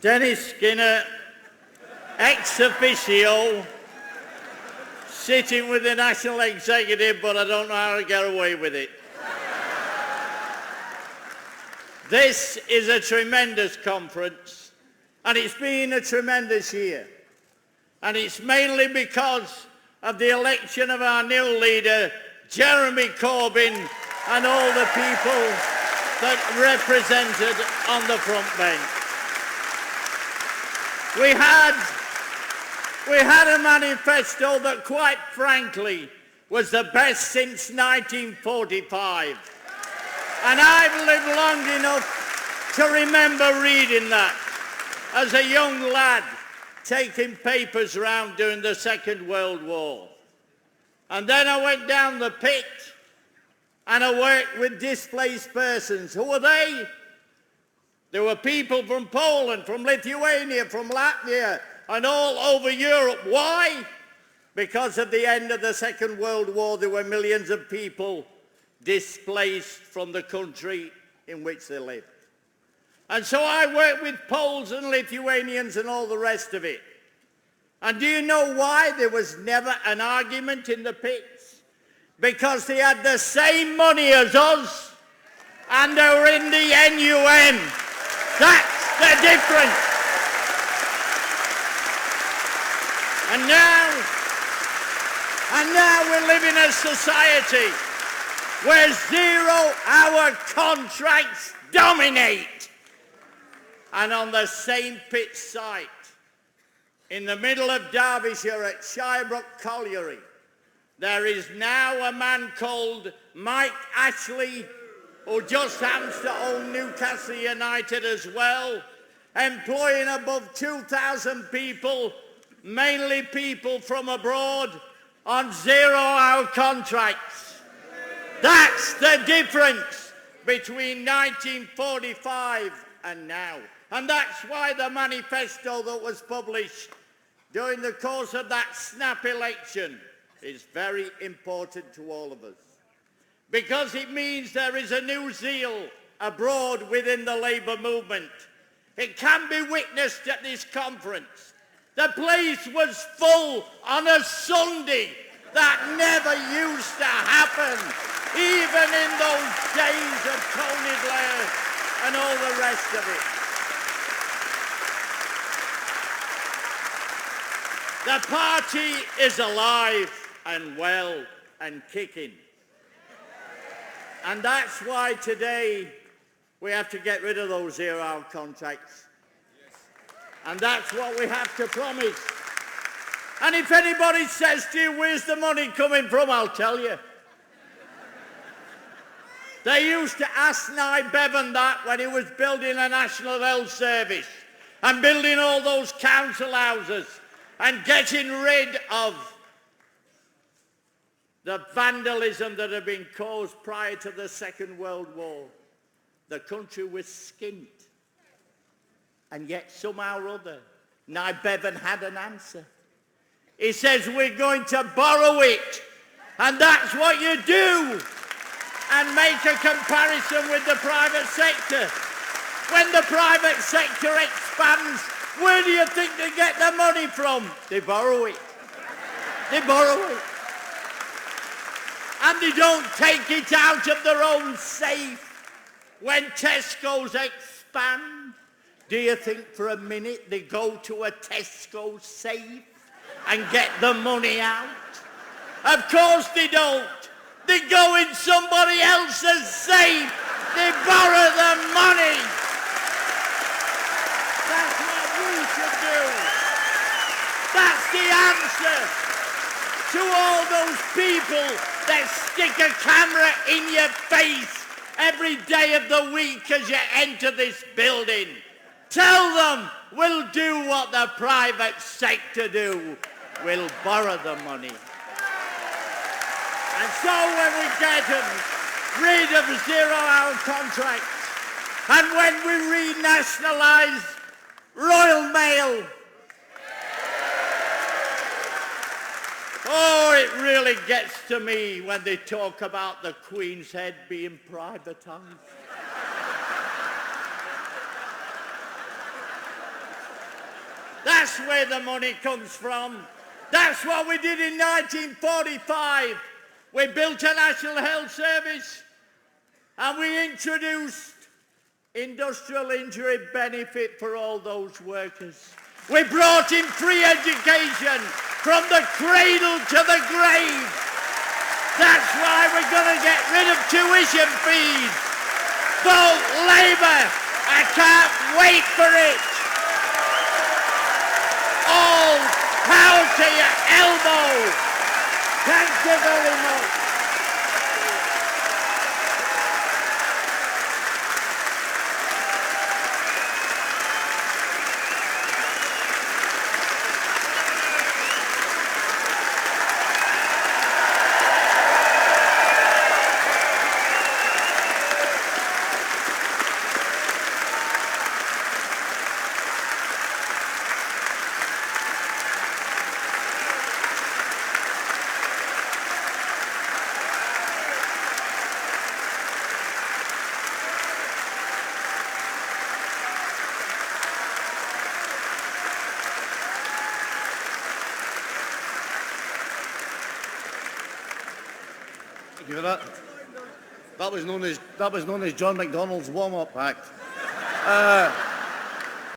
Dennis Skinner, ex officio, sitting with the National Executive, but I don't know how to get away with it. This is a tremendous conference, and it's been a tremendous year. And it's mainly because of the election of our new leader, Jeremy Corbyn, and all the people that represented on the front bench. We had a manifesto that, quite frankly, was the best since 1945. And I've lived long enough to remember reading that as a young lad, taking papers around during the Second World War. And then I went down the pit and I worked with displaced persons. Who were they? There were people from Poland, from Lithuania, from Latvia, and all over Europe. Why? Because at the end of the Second World War, there were millions of people displaced from the country in which they lived. And so I worked with Poles and Lithuanians and all the rest of it. And do you know why there was never an argument in the pits? Because they had the same money as us, and they were in the NUM. That's the difference. And now we live in a society where 0-hour contracts dominate. And on the St. Pitt site, in the middle of Derbyshire at Shirebrook Colliery, there is now a man called Mike Ashley, who just happens to own Newcastle United as well, employing above 2,000 people, mainly people from abroad, on 0-hour contracts. That's the difference between 1945 and now. And that's why the manifesto that was published during the course of that snap election is very important to all of us. Because it means there is a new zeal abroad within the Labour movement. It can be witnessed at this conference. The place was full on a Sunday. That never used to happen, even in those days of Tony Blair and all the rest of it. The party is alive and well and kicking. And that's why today we have to get rid of those 0-hour contracts. And that's what we have to promise. And if anybody says to you, where's the money coming from, I'll tell you. They used to ask Nye Bevan that when he was building a National Health Service and building all those council houses and getting rid of the vandalism that had been caused prior to the Second World War. The country was skint. And yet somehow or other, Nye Bevan had an answer. He says, we're going to borrow it. And that's what you do. And make a comparison with the private sector. When the private sector expands, where do you think they get the money from? They borrow it. They borrow it. And they don't take it out of their own safe. When Tesco's expand, do you think for a minute they go to a Tesco safe and get the money out? Of course they don't. They go in somebody else's safe. They borrow the money. That's what we should do. That's the answer. to all those people that stick a camera in your face every day of the week as you enter this building. Tell them we'll do what the private sector do. We'll borrow the money. And so when we get rid of zero-hour contracts, and when we renationalise Royal Mail, oh, it really gets to me when they talk about the Queen's Head being privatised. That's where the money comes from. That's what we did in 1945. We built a National Health Service and we introduced industrial injury benefit for all those workers. We brought in free education from the cradle to the grave. That's why we're going to get rid of tuition fees. Vote Labour. I can't wait for it. All power to your elbow. Thank you very much. Thank you for that. That was known as John McDonnell's warm-up act.